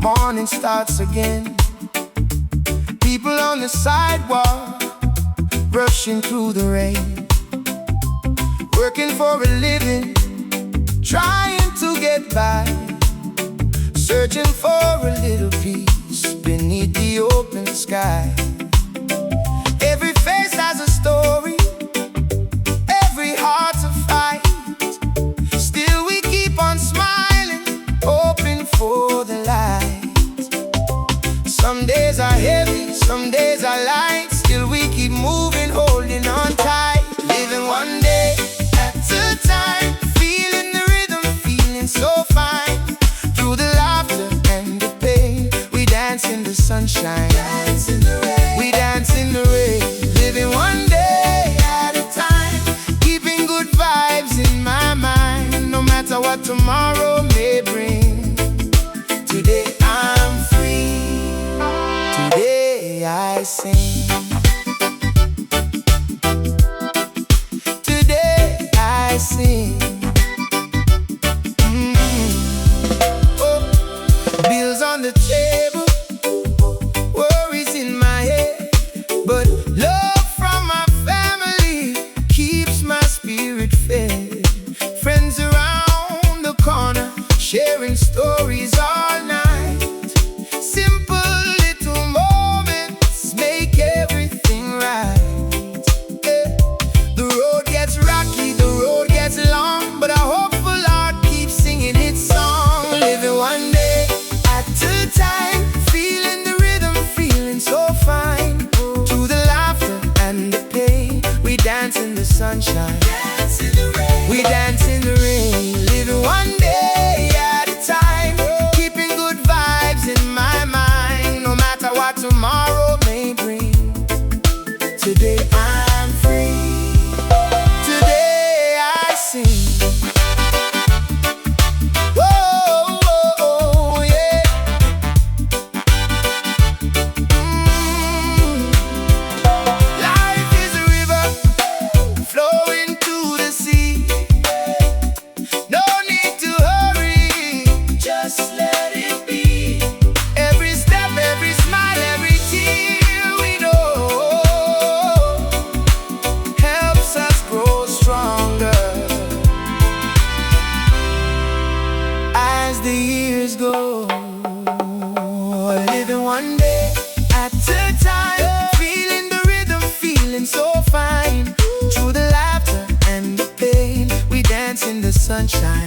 morning starts again. People on the sidewalk, rushing through the rain, working for a living, trying to get by, searching for a little peace beneath the open sky. Every face has a story, every heart's a fight. Still we keep on smiling, hoping for the light. Some days are heavy, some days are light. Still we keep moving, holding on tight. Living one day at a time, feeling the rhythm, feeling so fine. Through the laughter and the pain, we dance in the sunshine, dance in the rain. We dance in the rain. Living one day at a time, keeping good vibes in my mind. No matter what tomorrow may bring, today I'm free, today I sing, today I sing. Bills on the table, worries in my head, but love from my family keeps my spirit fed. Friends around the corner, sharing stories all night. Simple little moments make everything right. The road gets rocky, the road gets long, but our hopeful heart keeps singing its song. Living one day at a time, feeling the rhythm, feeling so fine. To the laughter and the pain, we dance in the sunshine, dance in the rain. We dance in the rain. Living one day at a time, keeping good vibes in my mind. No matter what tomorrow may bring, today I'm free, today I sing. The years go, living one day at a time, feeling the rhythm, feeling so fine. Through the laughter and the pain, we dance in the sunshine.